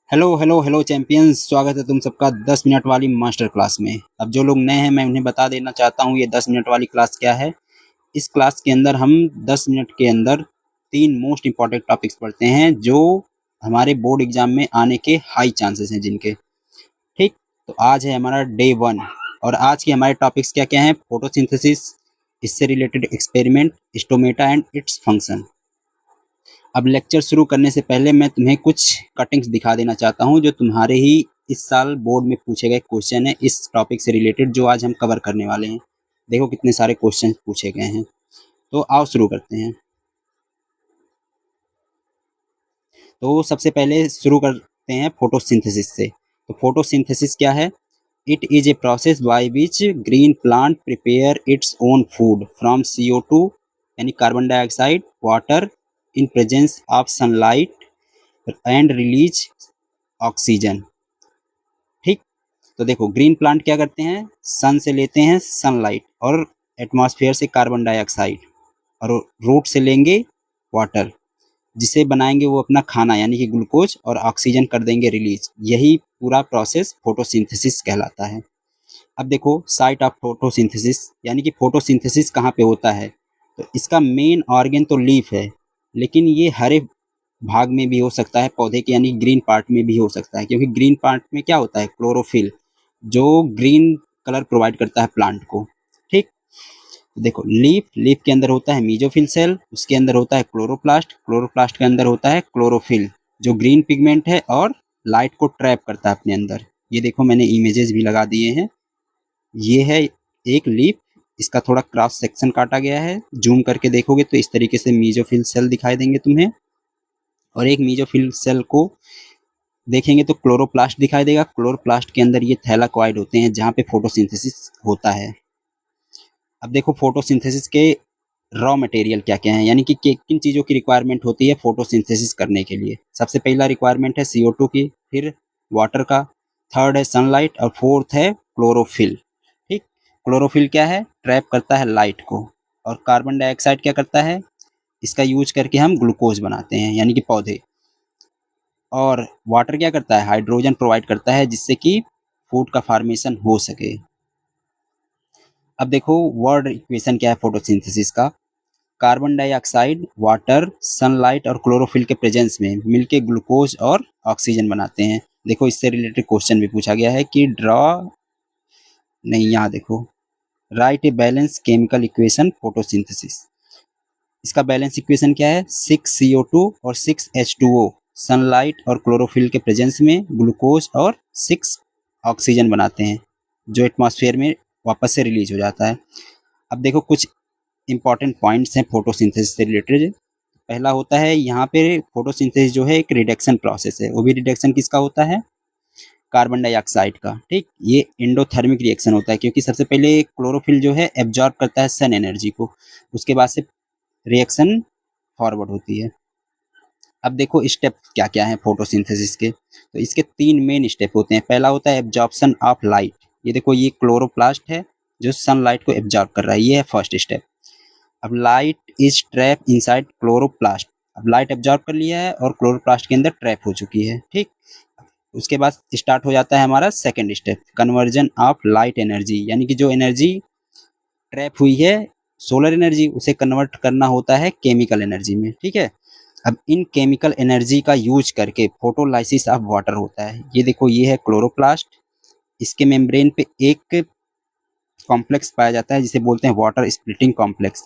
Hello hello hello champions, स्वागत है तुम सबका 10 मिनट वाली मास्टर क्लास में। अब जो लोग नए हैं मैं उन्हें बता देना चाहता हूँ ये 10 मिनट वाली क्लास क्या है। इस क्लास के अंदर हम 10 मिनट के अंदर 3 मोस्ट इम्पॉर्टेंट टॉपिक्स पढ़ते हैं जो हमारे बोर्ड एग्जाम में आने के हाई चांसेस हैं जिनके। ठीक, तो आज है हमारा डे 1 और आज के हमारे टॉपिक्स क्या क्या हैं। फोटोसिंथेसिस, इससे related experiment, stomata and its function. अब लेक्चर शुरू करने से पहले मैं तुम्हें कुछ कटिंग्स दिखा देना चाहता हूं जो तुम्हारे ही इस साल बोर्ड में पूछे गए क्वेश्चन है इस टॉपिक से रिलेटेड जो आज हम कवर करने वाले हैं। देखो कितने सारे क्वेश्चन पूछे गए हैं। तो आओ शुरू करते हैं। तो सबसे पहले शुरू करते हैं फोटोसिंथेसिस से। तो फोटोसिंथेसिस क्या है? It is a process by which green plant prepare its own food from CO2 यानी carbon dioxide water in presence of sunlight and release oxygen. ठीक, तो देखो ग्रीन प्लांट क्या करते हैं, सन से लेते हैं सनलाइट और एटमॉस्फेयर से कार्बन डाइऑक्साइड और रूट से लेंगे वाटर, जिसे बनाएंगे वो अपना खाना यानी कि ग्लूकोज और ऑक्सीजन कर देंगे रिलीज। यही पूरा प्रोसेस फोटोसिंथेसिस कहलाता है। अब देखो साइट ऑफ फोटोसिंथेसिस यानी कि फोटोसिंथेसिस कहाँ पे होता है। तो इसका मेन ऑर्गन तो लीफ है, लेकिन ये हरे भाग में भी हो सकता है पौधे के यानी ग्रीन पार्ट में भी हो सकता है, क्योंकि ग्रीन पार्ट में क्या होता है, क्लोरोफिल, जो ग्रीन कलर प्रोवाइड करता है प्लांट को। ठीक, तो देखो लीफ, लीफ के अंदर होता है मीजोफिल सेल, उसके अंदर होता है क्लोरोप्लास्ट, क्लोरोप्लास्ट के अंदर होता है क्लोरोफिल जो ग्रीन पिगमेंट है और लाइट को ट्रैप करता है अपने अंदर। ये देखो मैंने इमेजेस भी लगा दिए हैं। ये है एक लीफ, इसका थोड़ा क्रॉस सेक्शन काटा गया है, जूम करके देखोगे तो इस तरीके से मीजोफिल सेल दिखाई देंगे तुम्हें। और एक मीजोफिल सेल को देखेंगे तो क्लोरोप्लास्ट दिखाई देगा। क्लोरोप्लास्ट के अंदर ये थैलाकॉइड होते हैं जहाँ पे फोटोसिंथेसिस होता है। अब देखो फोटोसिंथेसिस के रॉ मटेरियल क्या क्या है, यानी कि किन चीज़ों की रिक्वायरमेंट होती है फोटोसिंथेसिस करने के लिए। सबसे पहला रिक्वायरमेंट है CO2 की, फिर वाटर का, थर्ड है सनलाइट और फोर्थ है क्लोरोफिल। ठीक, क्लोरोफिल क्या है, ट्रैप करता है लाइट को, और कार्बन डाइऑक्साइड क्या करता है, इसका यूज करके हम ग्लूकोज बनाते हैं यानी कि पौधे। और वाटर क्या करता है, हाइड्रोजन प्रोवाइड करता है जिससे कि फूड का फॉर्मेशन हो सके। अब देखो वर्ड इक्वेशन क्या है फोटोसिंथेसिस का। कार्बन डाइऑक्साइड, वाटर, सनलाइट और क्लोरोफिल के प्रेजेंस में मिलके ग्लूकोज और ऑक्सीजन बनाते हैं। देखो इससे रिलेटेड क्वेश्चन भी पूछा गया है कि ड्रॉ, नहीं यहाँ देखो, right a balance chemical equation photosynthesis. इसका बैलेंस इक्वेशन क्या है, 6CO2 और 6H2O सनलाइट और क्लोरोफिल के प्रेजेंस में ग्लूकोज और 6 ऑक्सीजन बनाते हैं जो एटमॉस्फेयर में वापस से रिलीज हो जाता है। अब देखो कुछ इंपॉर्टेंट पॉइंट्स हैं फोटोसिंथेसिस से रिलेटेड। पहला होता है यहाँ पे फोटोसिंथेसिस जो है एक रिडक्शन प्रोसेस है। वो भी रिडक्शन किसका होता है, कार्बन डाइऑक्साइड का। ठीक, ये एंडोथर्मिक रिएक्शन होता है क्योंकि सबसे पहले क्लोरोफिल जो है एब्जॉर्ब करता है सन एनर्जी को, उसके बाद से रिएक्शन फॉरवर्ड होती है। अब देखो स्टेप क्या क्या है फोटोसिंथेसिस के। तो इसके 3 मेन स्टेप होते हैं। पहला होता है एब्जॉर्प्शन ऑफ लाइट। ये देखो ये क्लोरोप्लास्ट है जो सनलाइट को एब्जॉर्ब कर रहा है, ये है फर्स्ट स्टेप। अब light is trap inside chloroplast. अब लाइट एब्जॉर्ब कर लिया है और क्लोरोप्लास्ट के अंदर ट्रैप हो चुकी है। ठीक, उसके बाद स्टार्ट हो जाता है हमारा second step, conversion of light energy, यानी कि जो एनर्जी ट्रैप हुई है सोलर एनर्जी, उसे कन्वर्ट करना होता है केमिकल एनर्जी में। ठीक है, अब इन केमिकल एनर्जी का यूज करके फोटोलाइसिस ऑफ वाटर होता है। ये देखो ये है क्लोरोप्लास्ट, इसके मेम्ब्रेन पे एक कॉम्प्लेक्स पाया जाता है जिसे बोलते हैं वाटर स्प्लिटिंग कॉम्प्लेक्स।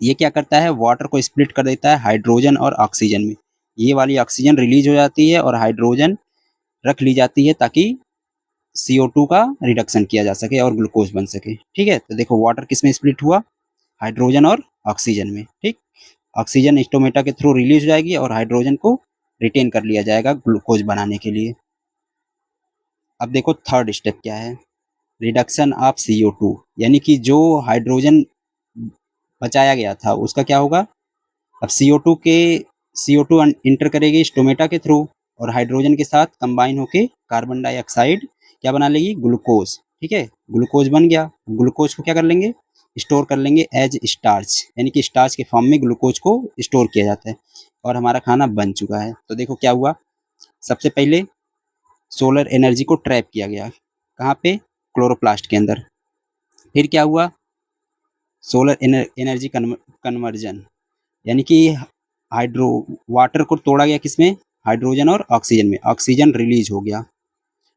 ये क्या करता है, वाटर को स्प्लिट कर देता है हाइड्रोजन और ऑक्सीजन में। ये वाली ऑक्सीजन रिलीज हो जाती है और हाइड्रोजन रख ली जाती है ताकि CO2 का रिडक्शन किया जा सके और ग्लूकोज बन सके। ठीक है, तो देखो वाटर किस में स्प्लिट हुआ, हाइड्रोजन और ऑक्सीजन में। ठीक, ऑक्सीजन स्टोमेटा के थ्रू रिलीज हो जाएगी और हाइड्रोजन को रिटेन कर लिया जाएगा ग्लूकोज बनाने के लिए। अब देखो थर्ड स्टेप क्या है, रिडक्शन ऑफ CO2, यानी कि जो हाइड्रोजन बचाया गया था उसका क्या होगा। अब CO2 इंटर करेगी स्टोमेटा के थ्रू और हाइड्रोजन के साथ कंबाइन होके कार्बन डाइऑक्साइड क्या बना लेगी, ग्लूकोज। ठीक है, ग्लूकोज बन गया। ग्लूकोज को क्या कर लेंगे, स्टोर कर लेंगे एज स्टार्च, यानी कि स्टार्च के फॉर्म में ग्लूकोज को स्टोर किया जाता है और हमारा खाना बन चुका है। तो देखो क्या हुआ, सबसे पहले सोलर एनर्जी को ट्रैप किया गया, कहाँ पे? क्लोरोप्लास्ट के अंदर। फिर क्या हुआ? सोलर एनर्जी कन्वर्जन, यानी कि हाइड्रो वाटर को तोड़ा गया किसमें? हाइड्रोजन और ऑक्सीजन में, ऑक्सीजन रिलीज हो गया।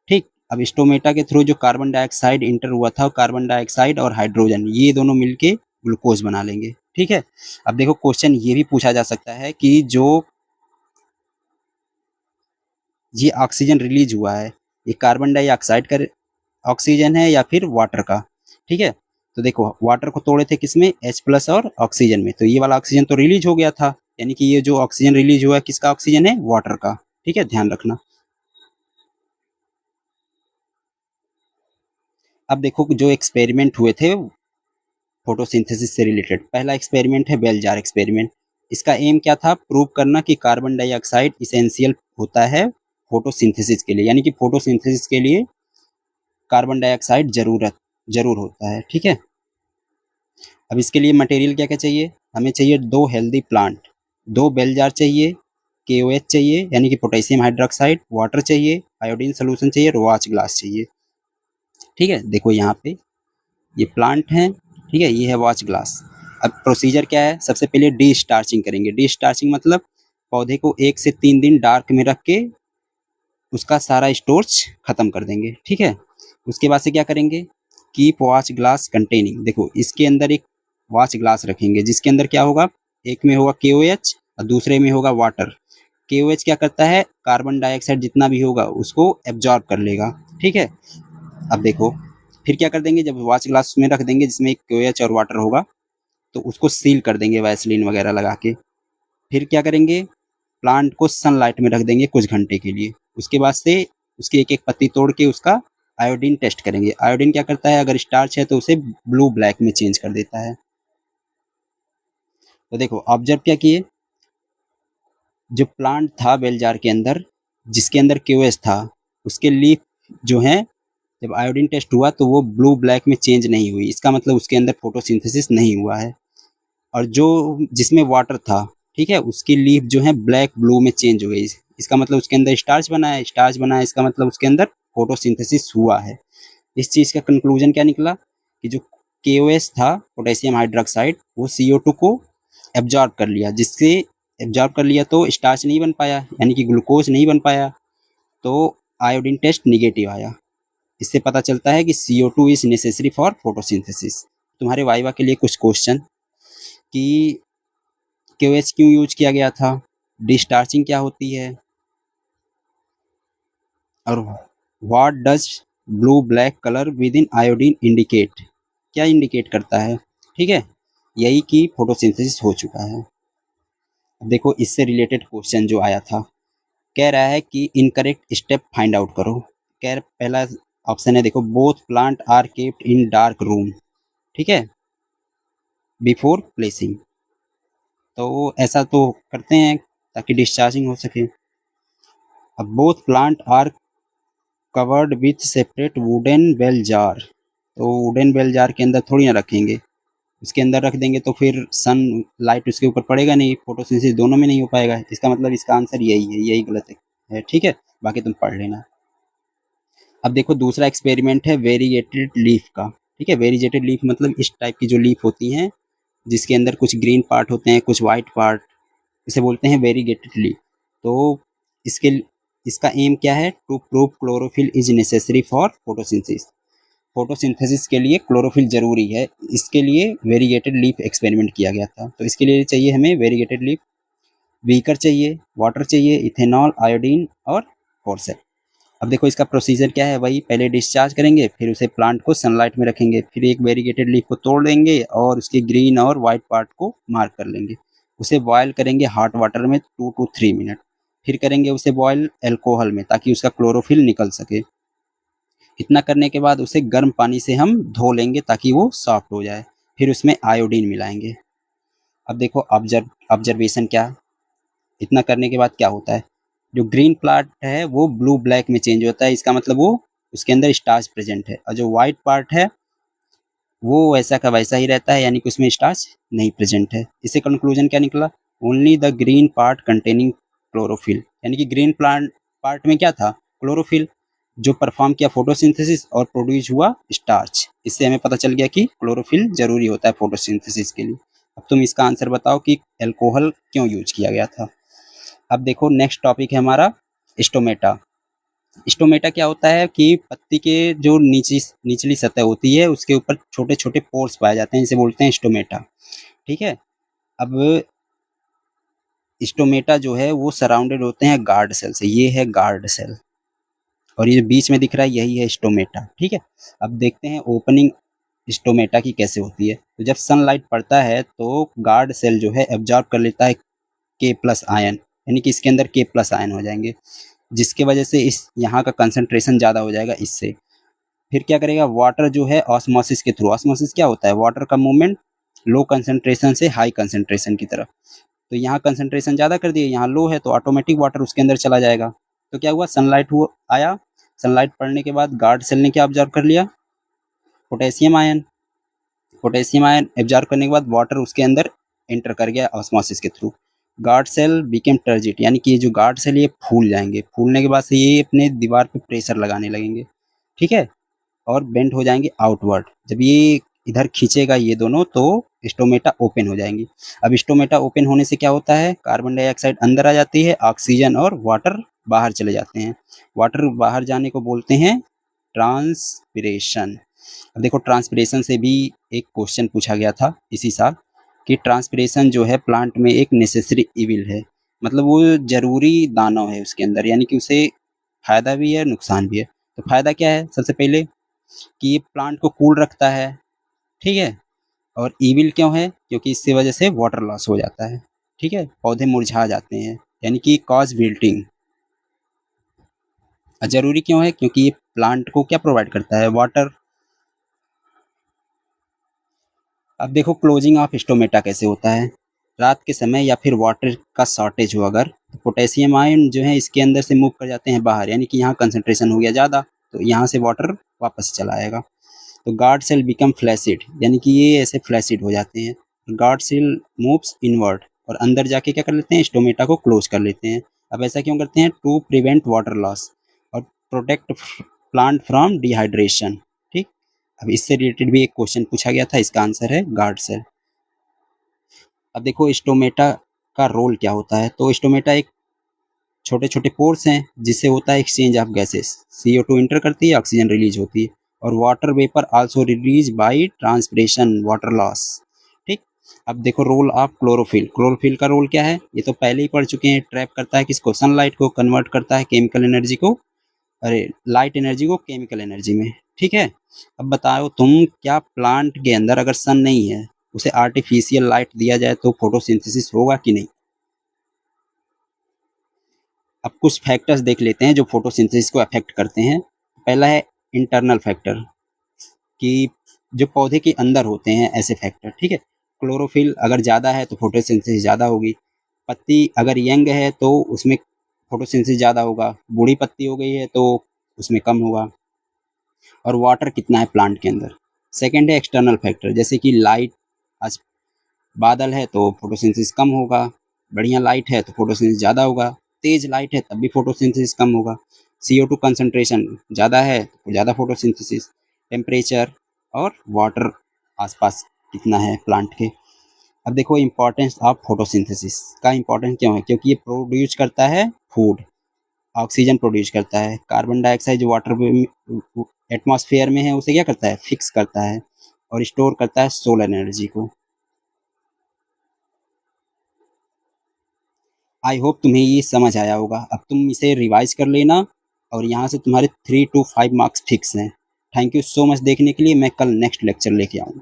ठीक, अब स्टोमेटा के थ्रू जो कार्बन डाइऑक्साइड इंटर हुआ था, कार्बन डाइऑक्साइड और हाइड्रोजन ये दोनों मिलके ग्लूकोज बना लेंगे। ठीक है, अब देखो क्वेश्चन ये भी पूछा जा सकता है कि जो ये ऑक्सीजन रिलीज हुआ है, ये कार्बन डाइऑक्साइड का ऑक्सीजन है या फिर वाटर का? ठीक है, तो देखो वाटर को तोड़े थे किसमें? H+ और ऑक्सीजन में, तो ये वाला ऑक्सीजन तो रिलीज हो गया था, यानी कि ये जो ऑक्सीजन रिलीज हुआ है किसका ऑक्सीजन है? वाटर का। ठीक है, ध्यान रखना। अब देखो जो एक्सपेरिमेंट हुए थे फोटोसिंथेसिस से रिलेटेड, पहला एक्सपेरिमेंट है बेल जार एक्सपेरिमेंट। इसका एम क्या था? प्रूव करना कि कार्बन डाइऑक्साइड इसेंशियल होता है फोटोसिंथेसिस के लिए, यानी कि फोटोसिंथेसिस के लिए कार्बन डाइऑक्साइड जरूर होता है। ठीक है, अब इसके लिए मटेरियल क्या क्या चाहिए? हमें चाहिए 2 हेल्दी प्लांट, 2 बेल जार चाहिए, KOH चाहिए यानी कि पोटेशियम हाइड्रोक्साइड, वाटर चाहिए, आयोडीन सोल्यूशन चाहिए और वॉच ग्लास चाहिए। ठीक है, देखो यहाँ पे ये प्लांट है, ठीक है, ये है वॉच ग्लास। अब प्रोसीजर क्या है? सबसे पहले डी स्टार्चिंग करेंगे। डी स्टार्चिंग मतलब पौधे को 1 से 3 दिन डार्क में रख के उसका सारा स्टोर्च खत्म कर देंगे। ठीक है, उसके बाद से क्या करेंगे? कीप वॉच ग्लास कंटेनिंग, देखो इसके अंदर एक वॉच ग्लास रखेंगे जिसके अंदर क्या होगा? एक में होगा KOH और दूसरे में होगा वाटर। KOH क्या करता है? कार्बन डाइऑक्साइड जितना भी होगा उसको एब्जॉर्ब कर लेगा। ठीक है, अब देखो फिर क्या कर देंगे? जब वॉच ग्लास में रख देंगे जिसमें एक KOH और वाटर होगा तो उसको सील कर देंगे वैसलीन वगैरह लगा के। फिर क्या करेंगे? प्लांट को सनलाइट में रख देंगे कुछ घंटे के लिए। उसके बाद से उसकी एक एक पत्ती तोड़ के उसका आयोडीन टेस्ट करेंगे। आयोडीन क्या करता है? अगर स्टार्च है तो उसे ब्लू ब्लैक में चेंज कर देता है। तो देखो ऑब्जर्व क्या किए, जो प्लांट था बेल जार के अंदर जिसके अंदर KOH था उसके लीफ जो है जब आयोडीन टेस्ट हुआ तो वो ब्लू ब्लैक में चेंज नहीं हुई, इसका मतलब उसके अंदर फोटोसिंथेसिस नहीं हुआ है। और जो जिसमें वाटर था, ठीक है, उसकी लीफ जो है ब्लैक ब्लू में चेंज हो गई, इसका मतलब उसके अंदर स्टार्च बना है। स्टार्च बना है इसका मतलब उसके अंदर फोटोसिंथेसिस हुआ है। इस चीज़ का कंक्लूजन क्या निकला कि जो KOH था पोटेशियम हाइड्रोक्साइड वो CO2 को एब्जॉर्ब कर लिया, जिससे एब्जॉर्ब कर लिया तो स्टार्च नहीं बन पाया यानी कि ग्लूकोज नहीं बन पाया, तो आयोडीन टेस्ट निगेटिव आया। इससे पता चलता है कि CO2 is necessary for photosynthesis. तुम्हारे वाइवा के लिए कुछ क्वेश्चन कि KOH क्यों यूज किया गया था, डिस्टार्चिंग क्या होती है, और what does blue black colour with in iodine indicate, क्या इंडिकेट करता है। ठीक है, यही कि फोटोसिंथेसिस हो चुका है। अब देखो इससे रिलेटेड क्वेश्चन जो आया था, कह रहा है कि इनकरेक्ट स्टेप फाइंड आउट करो। कह पहला ऑप्शन है देखो, both plant are kept in dark room, ठीक है, बिफोर प्लेसिंग, तो ऐसा तो करते हैं ताकि डिस्चार्जिंग हो सके। अब both plant are covered with separate wooden bell jar, तो वुडन बेल जार के अंदर थोड़ी ना रखेंगे, उसके अंदर रख देंगे तो फिर सन लाइट उसके ऊपर पड़ेगा नहीं, फोटोसिंथेसिस दोनों में नहीं हो पाएगा। इसका मतलब इसका आंसर यही है, यही गलत है। ठीक है, बाकी तुम पढ़ लेना। अब देखो दूसरा एक्सपेरिमेंट है वेरीगेटेड लीफ का। ठीक है, वेरीगेटेड लीफ मतलब इस टाइप की जो लीफ होती हैं जिसके अंदर कुछ ग्रीन पार्ट होते हैं कुछ वाइट पार्ट, इसे बोलते हैं वेरीगेटेड लीफ। तो इसके इसका एम क्या है? To prove chlorophyll is necessary for photosynthesis, photosynthesis के लिए क्लोरोफिल जरूरी है, इसके लिए वेरीगेटेड लीफ एक्सपेरिमेंट किया गया था। तो इसके लिए चाहिए हमें वेरीगेटेड लीफ, बीकर चाहिए, वाटर चाहिए, इथेनॉल, आयोडीन और फोर्सेप। अब देखो इसका प्रोसीजर क्या है, वही पहले डिस्चार्ज करेंगे, फिर उसे प्लांट को सनलाइट में रखेंगे, फिर एक वेरीगेटेड लीफ को तोड़ देंगे और उसके ग्रीन और वाइट पार्ट को मार्क कर लेंगे, उसे बॉयल करेंगे हॉट वाटर में 2 to 3 मिनट, फिर करेंगे उसे बॉयल अल्कोहल में ताकि उसका क्लोरोफिल निकल सके। इतना करने के बाद उसे गर्म पानी से हम धो लेंगे ताकि वो सॉफ्ट हो जाए, फिर उसमें आयोडीन मिलाएंगे। अब देखो ऑब्जर्वेशन क्या, इतना करने के बाद क्या होता है, जो ग्रीन पार्ट है वो ब्लू ब्लैक में चेंज होता है, इसका मतलब वो उसके अंदर स्टार्च प्रेजेंट है, और जो व्हाइट पार्ट है वो वैसा का वैसा ही रहता है यानी कि उसमें स्टार्च नहीं प्रेजेंट है। इससे कंक्लूजन क्या निकला, only the green part containing chlorophyll, यानी कि ग्रीन प्लांट पार्ट में क्या था, क्लोरोफिल, जो परफॉर्म किया फोटोसिंथेसिस और प्रोड्यूस हुआ स्टार्च। इससे हमें पता चल गया कि क्लोरोफिल जरूरी होता है फोटोसिंथेसिस के लिए। अब तुम इसका आंसर बताओ कि अल्कोहल क्यों यूज किया गया था। अब देखो नेक्स्ट टॉपिक है हमारा स्टोमेटा। स्टोमेटा क्या होता है कि पत्ती के जो निचली सतह होती है उसके ऊपर छोटे छोटे पोर्स पाए जाते हैं, इसे बोलते हैं स्टोमेटा। ठीक है। अब स्टोमेटा जो है वो सराउंडेड होते हैं गार्ड सेल से, ये है गार्ड सेल और ये बीच में दिख रहा है यही है स्टोमेटा। ठीक है। अब देखते हैं ओपनिंग स्टोमेटा की कैसे होती है। तो जब सनलाइट पड़ता है तो गार्ड सेल जो है एब्जॉर्ब कर लेता है के प्लस आयन, यानी कि इसके अंदर के प्लस आयन हो जाएंगे, जिसके वजह से इस यहाँ का कंसंट्रेशन ज़्यादा हो जाएगा इससे। फिर क्या करेगा, वाटर जो है ऑस्मोसिस के थ्रू, ऑस्मोसिस क्या होता है, वाटर का मूवमेंट लो कंसंट्रेशन से हाई कंसंट्रेशन की तरफ। तो यहाँ कंसंट्रेशन ज़्यादा कर दिए, यहाँ लो है तो ऑटोमेटिक वाटर उसके अंदर चला जाएगा। तो क्या हुआ, सनलाइट हुआ आया, सनलाइट पड़ने के बाद गार्ड सेल ने क्या ऑब्जर्व कर लिया, potassium ion. Potassium ion absorb करने के बाद वाटर उसके अंदर एंटर कर गया ऑस्मोसिस के through. Guard cell became turgid, यानी कि ये जो गार्ड सेल ये फूल जाएंगे, फूलने के बाद से ये अपने दीवार पे प्रेशर लगाने लगेंगे। ठीक है। और बेंड हो जाएंगे आउटवर्ड। जब ये इधर खींचेगा ये दोनों तो स्टोमेटा ओपन हो जाएंगी। अब स्टोमेटा ओपन होने से क्या होता है, कार्बन डाइऑक्साइड अंदर आ जाती है, ऑक्सीजन और वाटर बाहर चले जाते हैं। वाटर बाहर जाने को बोलते हैं ट्रांसपिरेशन। अब देखो ट्रांसपिरेशन से भी एक क्वेश्चन पूछा गया था इसी साल कि ट्रांसपिरेशन जो है प्लांट में एक नेसेसरी इविल है, मतलब वो जरूरी दानव है उसके अंदर, यानी कि उसे फायदा भी है नुकसान भी है। तो फायदा क्या है, सबसे पहले कि ये प्लांट को कूल रखता है। ठीक है। और ईविल क्यों है, क्योंकि इससे वजह से वाटर लॉस हो जाता है। ठीक है, पौधे मुरझा जाते हैं, यानी कि कॉज विल्टिंग। जरूरी क्यों है, क्योंकि ये प्लांट को क्या प्रोवाइड करता है, वाटर। अब देखो क्लोजिंग ऑफ स्टोमेटा कैसे होता है, रात के समय या फिर वाटर का शॉर्टेज हो अगर, तो पोटेशियम आयन जो है इसके अंदर से मूव कर जाते हैं बाहर, यानी कि यहाँ कंसंट्रेशन हो गया ज़्यादा तो यहाँ से वाटर वापस चला आएगा। तो गार्ड सेल बिकम फ्लैसिड, यानी कि ये ऐसे फ्लैसिड हो जाते हैं। गार्ड सेल मूव्स इनवर्ड और अंदर जाके क्या कर लेते हैं, स्टोमेटा को क्लोज कर लेते हैं। अब ऐसा क्यों करते हैं, टू प्रिवेंट वाटर लॉस और प्रोटेक्ट प्लांट फ्रॉम डिहाइड्रेशन। ठीक। अब इससे रिलेटेड भी एक क्वेश्चन पूछा गया था, इसका आंसर है गार्ड सेल। अब देखो स्टोमेटा का रोल क्या होता है, तो स्टोमेटा एक छोटे छोटे पोर्स हैं जिससे होता है exchange of gases, CO2 inter करती है, ऑक्सीजन रिलीज होती है, और water vapour also release by transpiration, water loss. ठीक। अब देखो रोल ऑफ क्लोरोफिल। क्लोरोफिल का रोल क्या है, ये तो पहले ही पढ़ चुके हैं, ट्रैप करता है किसको, सनलाइट को, कन्वर्ट करता है केमिकल एनर्जी को, अरे लाइट एनर्जी को केमिकल एनर्जी में। ठीक है। अब बताओ तुम, क्या प्लांट के अंदर अगर सन नहीं है उसे आर्टिफिशियल लाइट दिया जाए तो फोटोसिंथेसिस होगा कि नहीं। अब कुछ फैक्टर्स देख लेते हैं जो फोटोसिंथेसिस को अफेक्ट करते हैं। पहला है इंटरनल फैक्टर, कि जो पौधे के अंदर होते हैं ऐसे फैक्टर। ठीक है। क्लोरोफिल अगर ज़्यादा है तो फोटोसिंथेसिस ज़्यादा होगी। पत्ती अगर यंग है तो उसमें फोटोसिंथेसिस ज़्यादा होगा, बूढ़ी पत्ती हो गई है तो उसमें कम होगा। और वाटर कितना है प्लांट के अंदर। सेकेंड है एक्सटर्नल फैक्टर, जैसे कि लाइट, आज बादल है तो फोटोसिंथेसिस कम होगा, बढ़िया लाइट है तो फोटोसिंथेसिस ज़्यादा होगा, तेज लाइट है तब भी फोटोसिंथेसिस कम होगा। CO2 कंसंट्रेशन ज़्यादा है तो ज़्यादा फोटोसिंथेसिस। टेम्परेचर और वाटर आसपास कितना है प्लांट के। अब देखो इंपॉर्टेंस ऑफ फोटोसिंथेसिस का इंपॉर्टेंस क्यों है, क्योंकि ये प्रोड्यूस करता है फूड, ऑक्सीजन प्रोड्यूस करता है, कार्बन डाइऑक्साइड जो वाटर एटमॉस्फेयर में है उसे क्या करता है, फिक्स करता है, और स्टोर करता है सोलर एनर्जी को। आई होप तुम्हें ये समझ आया होगा। अब तुम इसे रिवाइज कर लेना और यहाँ से तुम्हारे 3 to 5 मार्क्स फिक्स हैं। थैंक यू सो मच देखने के लिए। मैं कल नेक्स्ट लेक्चर लेके आऊँगा।